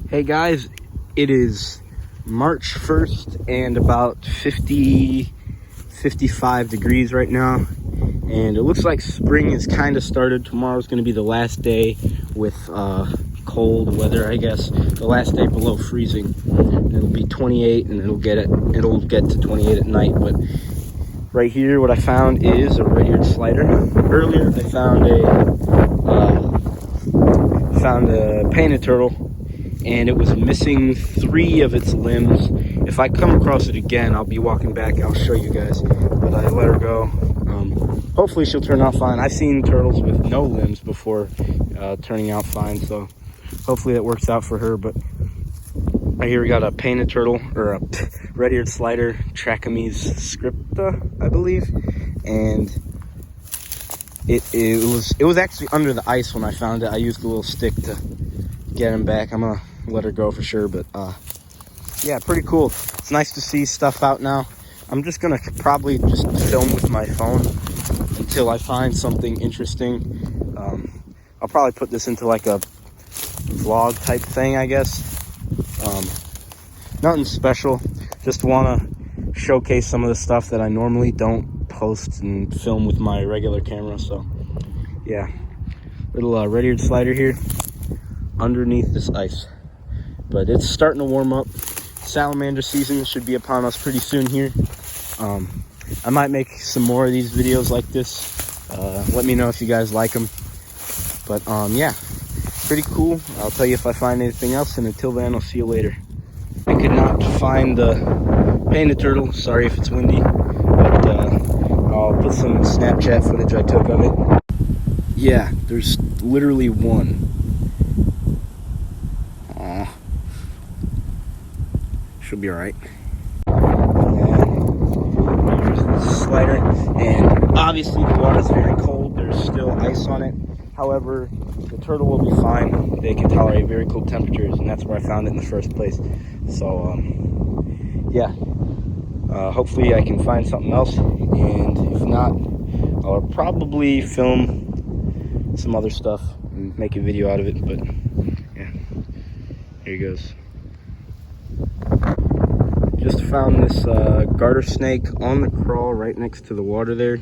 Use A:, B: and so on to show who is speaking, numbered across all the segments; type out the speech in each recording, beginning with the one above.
A: Hey guys, it is March 1st and about 55 degrees right now, and it looks like spring has kind of started. Tomorrow's going to be the last day with cold weather, I guess. The last day below freezing. It'll be 28 and it'll get to 28 at night. But right here, what I found is a red-eared slider. Earlier I found a painted turtle, and it was missing 3 of its limbs. If I come across it again, I'll be walking back. I'll show you guys, but I let her go. Hopefully she'll turn out fine. I've seen turtles with no limbs before turning out fine, so hopefully that works out for her. But right here we got a painted turtle, or a red-eared slider, Trachomys scripta, I believe, and it was actually under the ice when I found it. I used a little stick to get him back. I'm gonna let her go for sure, but yeah, pretty cool. It's nice to see stuff out now. I'm just gonna probably just film with my phone until I find something interesting. I'll probably put this into like a vlog type thing, I guess. Nothing special, just want to showcase some of the stuff that I normally don't post and film with my regular camera. So yeah, little red-eared slider here underneath this ice, but it's starting to warm up. Salamander season should be upon us pretty soon here. I might make some more of these videos like this. Let me know if you guys like them. But yeah, pretty cool. I'll tell you if I find anything else, and until then, I'll see you later. I could not find the painted turtle. Sorry if it's windy, but I'll put some Snapchat footage I took of it. Yeah, there's literally one. Aw. Should be alright. Here's the slider, and obviously the water's very cold. There's still ice on it. However, the turtle will be fine. They can tolerate very cold temperatures, and that's where I found it in the first place. So, yeah. Hopefully I can find something else, and if not, I'll probably film some other stuff and make a video out of it. But yeah, here he goes. Just found this garter snake on the crawl right next to the water there.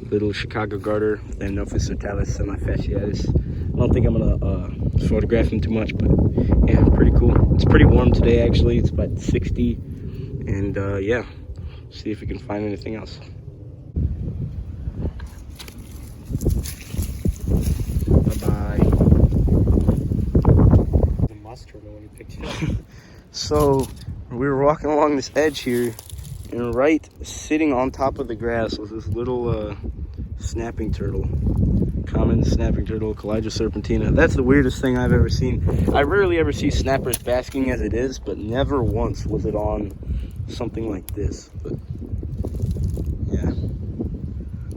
A: Little Chicago garter, Newts semifasciatus. I don't think I'm gonna photograph him too much, but yeah, pretty cool. It's pretty warm today actually. It's about 60, and yeah, see if we can find anything else. Bye-bye.
B: The mustard when you picked it up.
A: So we were walking along this edge here, and right sitting on top of the grass was this little snapping turtle. Common snapping turtle, Callidra serpentina. That's the weirdest thing I've ever seen. I rarely ever see snappers basking as it is, but never once was it on something like this. But yeah,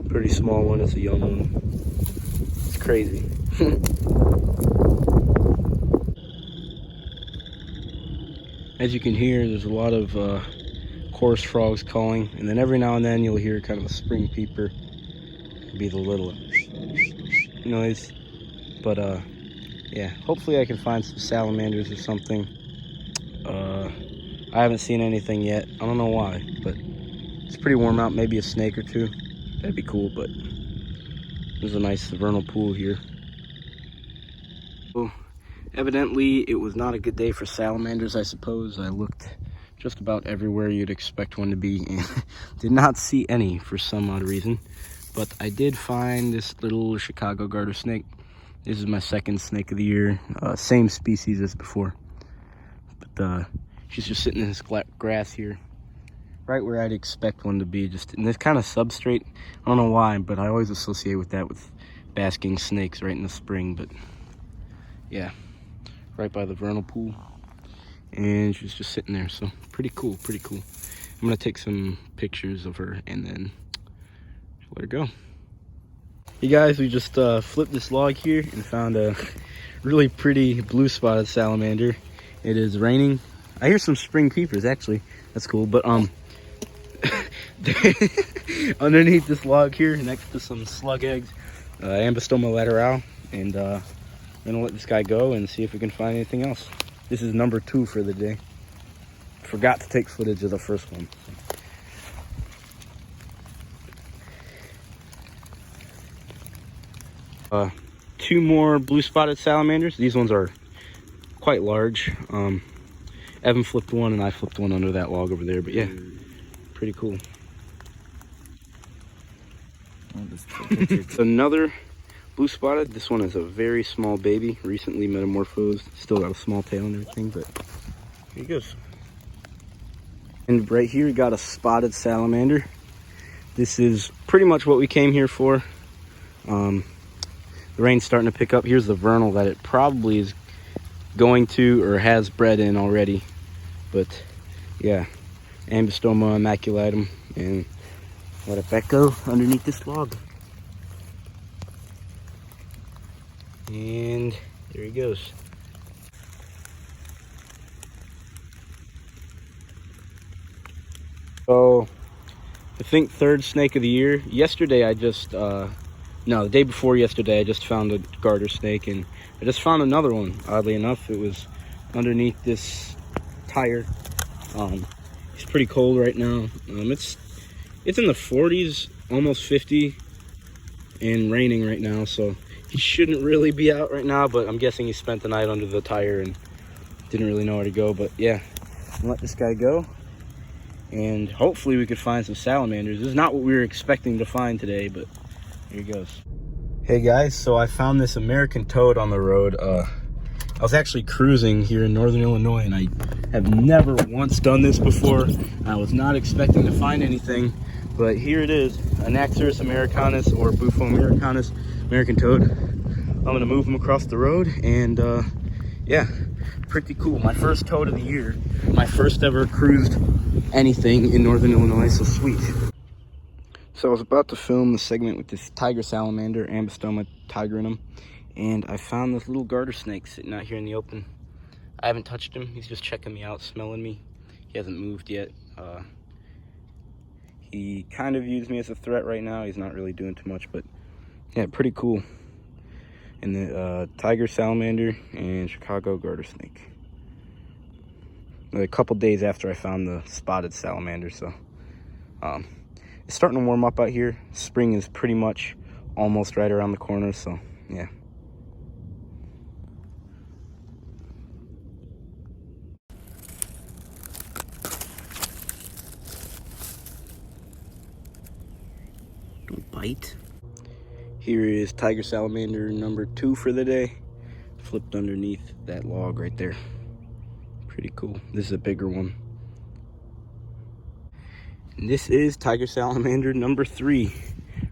A: pretty small one. It's a young one. It's crazy. As you can hear, there's a lot of chorus frogs calling, and then every now and then you'll hear kind of a spring peeper. It'll be the little noise. But yeah, hopefully I can find some salamanders or something. I haven't seen anything yet. I don't know why, but it's pretty warm out. Maybe a snake or two. That'd be cool. But there's a nice vernal pool here. So evidently it was not a good day for salamanders, I suppose. I looked just about everywhere you'd expect one to be and did not see any for some odd reason. But I did find this little Chicago garter snake. This is my second snake of the year. Same species as before. But she's just sitting in this grass here, right where I'd expect one to be, just in this kind of substrate. I don't know why, but I always associate with that with basking snakes right in the spring. But yeah, right by the vernal pool. And she's just sitting there, so pretty cool, pretty cool. I'm gonna take some pictures of her and then let her go. Hey guys, we just flipped this log here and found a really pretty blue spotted salamander. It is raining. I hear some spring peepers actually. That's cool. But underneath this log here, next to some slug eggs, Ambystoma laterale, and I'm gonna let this guy go and see if we can find anything else. This is number 2 for the day. Forgot to take footage of the first one. Two more blue spotted salamanders. These ones are quite large. Evan flipped one and I flipped one under that log over there, but yeah, pretty cool. Another blue spotted. This one is a very small baby, recently metamorphosed. Still got a small tail and everything, but here he goes. And right here we got a spotted salamander. This is pretty much what we came here for. The rain's starting to pick up. Here's the vernal that it probably is going to or has bred in already. But yeah, Ambystoma immaculatum, and let it back go underneath this log. And there he goes. So I think 3rd snake of the year. Yesterday I just no, the day before yesterday I just found a garter snake, and I just found another one. Oddly enough, it was underneath this tire. It's pretty cold right now. It's in the 40s, almost 50, and raining right now, so he shouldn't really be out right now, but I'm guessing he spent the night under the tire and didn't really know where to go. But yeah, I'll let this guy go, and hopefully we could find some salamanders. This is not what we were expecting to find today, but here he goes. Hey guys, so I found this American toad on the road. I was actually cruising here in northern Illinois, and I have never once done this before. I was not expecting to find anything, but here it is, Anaxyrus americanus, or Bufo americanus, American toad. I'm gonna move him across the road, and yeah, pretty cool. My first toad of the year, my first ever cruised anything in northern Illinois, so sweet. So I was about to film the segment with this tiger salamander, Ambystoma tigrinum, and I found this little garter snake sitting out here in the open. I haven't touched him. He's just checking me out, smelling me. He hasn't moved yet. He kind of views me as a threat right now. He's not really doing too much, but yeah, pretty cool. And the tiger salamander and Chicago garter snake. A couple days after I found the spotted salamander, so it's starting to warm up out here. Spring is pretty much almost right around the corner, so yeah. Don't bite. Here is tiger salamander number 2 for the day. Flipped underneath that log right there. Pretty cool. This is a bigger one. And this is tiger salamander number 3,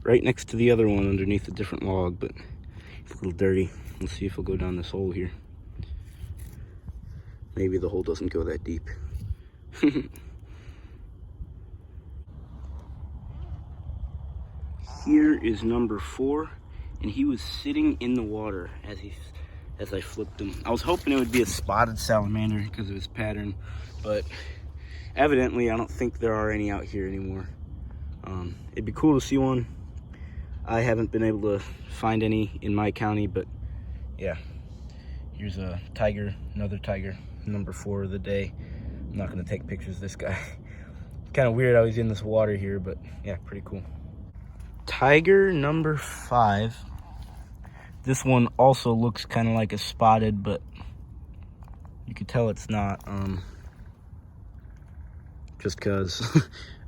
A: right next to the other one underneath a different log, but it's a little dirty. Let's see if it'll go down this hole here. Maybe the hole doesn't go that deep. Here is number 4, and he was sitting in the water as I flipped him. I was hoping it would be a spotted salamander because of his pattern, but evidently I don't think there are any out here anymore. It'd be cool to see one. I haven't been able to find any in my county, but yeah. Here's a tiger, another tiger, number 4 of the day. I'm not gonna take pictures of this guy. It's kind of weird how he's in this water here, but yeah, pretty cool. Tiger number 5. This one also looks kind of like a spotted, but you could tell it's not. Just because,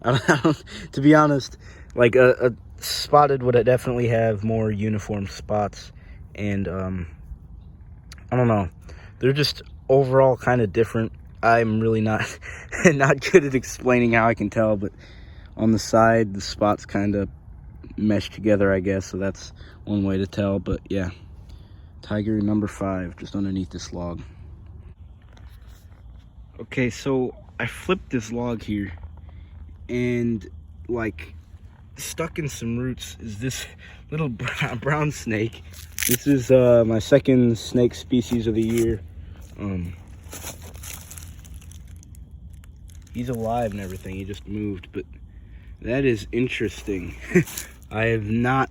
A: to be honest, like a spotted would definitely have more uniform spots, and I don't know. They're just overall kind of different. I'm really not good at explaining how I can tell, but on the side, the spots kind of mesh together, I guess, so that's one way to tell. But yeah, tiger number 5 just underneath this log. Okay, so I flipped this log here, and like stuck in some roots is this little brown snake. This is my second snake species of the year. He's alive and everything, he just moved, but that is interesting. I have not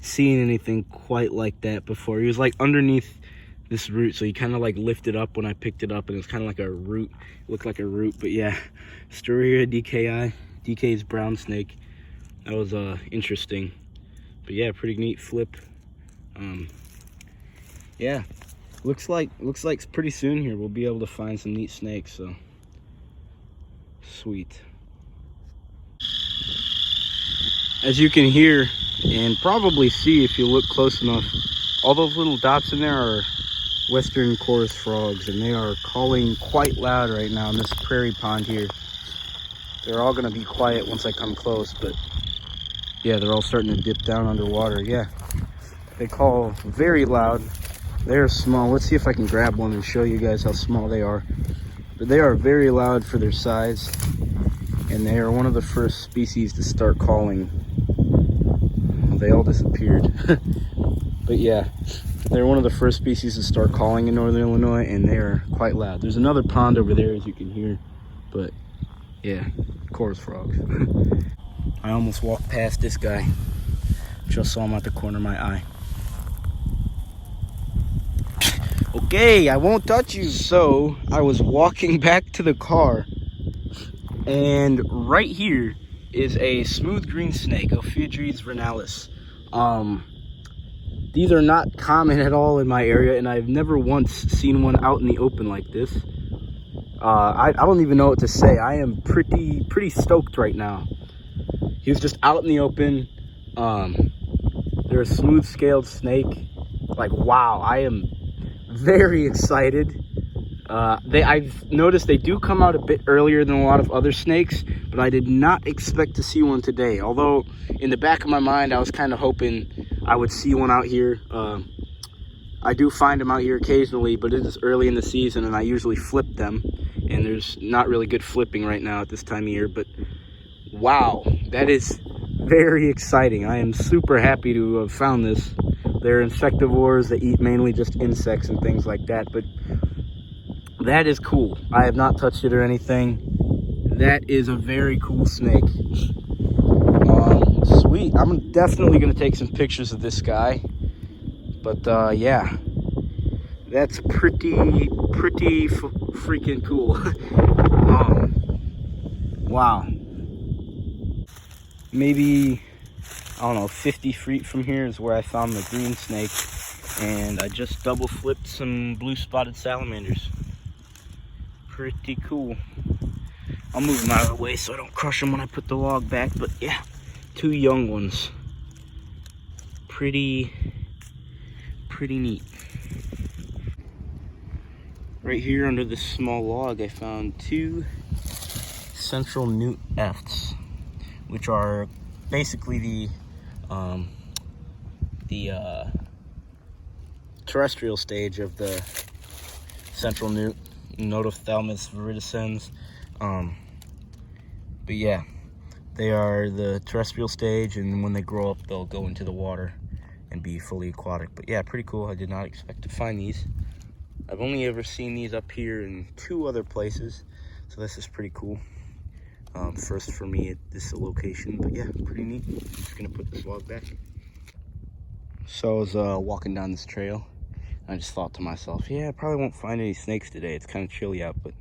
A: seen anything quite like that before. He was like underneath this root. So he kind of like lifted up when I picked it up, and it's kind of like a root. It looked like a root, but yeah, Storia DKI, DK's brown snake. That was interesting, but yeah, pretty neat flip. Yeah, looks like pretty soon here we'll be able to find some neat snakes. So sweet. As you can hear and probably see if you look close enough, all those little dots in there are western chorus frogs, and they are calling quite loud right now in this prairie pond here. They're all going to be quiet once I come close, but yeah, they're all starting to dip down underwater. Yeah, they call very loud. They're small. Let's see if I can grab one and show you guys how small they are. But they are very loud for their size, and they are one of the first species to start calling. They all disappeared. But yeah, they're one of the first species to start calling in northern Illinois, and they are quite loud. There's another pond over there, as you can hear, but yeah, chorus frogs. I almost walked past this guy. Just saw him at the corner of my eye. Okay, I won't touch you. So I was walking back to the car, and right here is a smooth green snake, Ophiodries renalis. These are not common at all in my area, and I've never once seen one out in the open like this. I don't even know what to say. I am pretty stoked right now. He was just out in the open. They're a smooth scaled snake. Like, wow, I am very excited. I've noticed they do come out a bit earlier than a lot of other snakes, but I did not expect to see one today. Although in the back of my mind, I was kind of hoping I would see one out here. I do find them out here occasionally, but it is early in the season, and I usually flip them, and there's not really good flipping right now at this time of year. But wow, that is very exciting. I am super happy to have found this. They're insectivores. They eat mainly just insects and things like that, but that is cool. I have not touched it or anything. That is a very cool snake. Sweet. I'm definitely going to take some pictures of this guy. But yeah, that's pretty freaking cool. Wow. Maybe, I don't know, 50 feet from here is where I found the green snake, and I just double flipped some blue spotted salamanders. Pretty cool. I'll move them out of the way so I don't crush them when I put the log back, but yeah, 2 young ones. Pretty neat. Right here under this small log, I found 2 central newt efts, which are basically the terrestrial stage of the central newt, Notophthalmus viridescens. But yeah, they are the terrestrial stage, and when they grow up, they'll go into the water and be fully aquatic. But yeah, pretty cool. I did not expect to find these. I've only ever seen these up here in 2 other places, so this is pretty cool. First for me at this location, but yeah, pretty neat. I'm just gonna put this log back. So I was walking down this trail, and I just thought to myself, yeah, I probably won't find any snakes today. It's kind of chilly out, but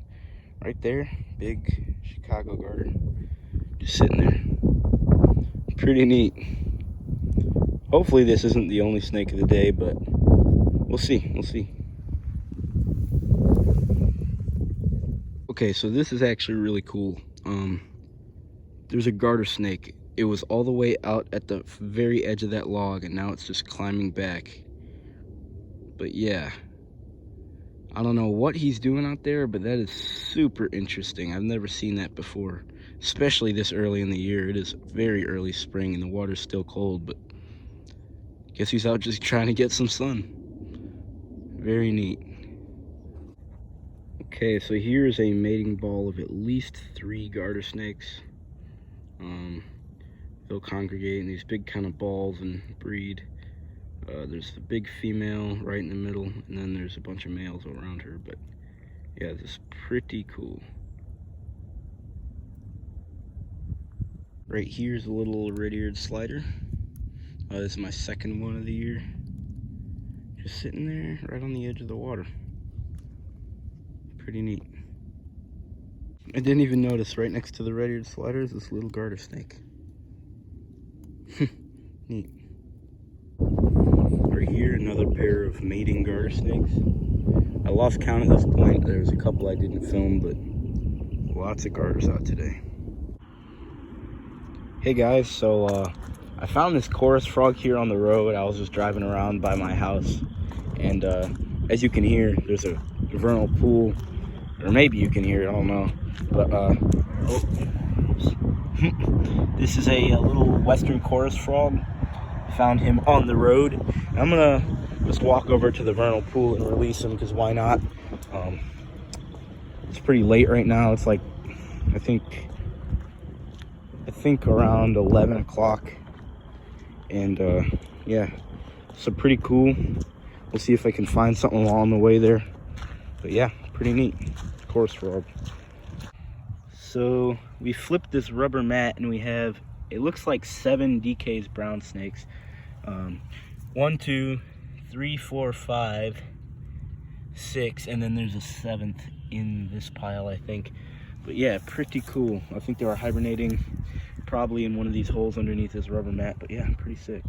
A: right there, big Chicago garter, just sitting there. Pretty neat. Hopefully this isn't the only snake of the day, but we'll see. Okay, so this is actually really cool. There's a garter snake. It was all the way out at the very edge of that log, and now it's just climbing back. But yeah, I don't know what he's doing out there, but that is super interesting. I've never seen that before, especially this early in the year. It is very early spring and the water's still cold, but I guess he's out just trying to get some sun. Very neat. Okay, so here's a mating ball of at least 3 garter snakes. They'll congregate in these big kind of balls and breed. There's the big female right in the middle, and then there's a bunch of males around her. But yeah, this is pretty cool. Right here's a little red-eared slider. This is my second one of the year. Just sitting there right on the edge of the water. Pretty neat. I didn't even notice right next to the red-eared slider is this little garter snake. Neat. Right here, another pair of mating garter snakes. I lost count at this point. There was a couple I didn't film, but lots of garters out today. Hey guys, so I found this chorus frog here on the road. I was just driving around by my house, and as you can hear, there's a vernal pool, or maybe you can hear it, I don't know. But this is a little western chorus frog. Found him on the road. I'm gonna just walk over to the vernal pool and release him, because why not? It's pretty late right now. It's like I think around 11 o'clock, and yeah, so pretty cool. We'll see if I can find something along the way there, but yeah, pretty neat chorus frog. So we flipped this rubber mat, and we have, it looks like 7 DK's brown snakes. 1, 2, 3, 4, 5, 6, and then there's a 7th in this pile, I think. But yeah, pretty cool. I think they were hibernating probably in one of these holes underneath this rubber mat, but yeah, pretty sick.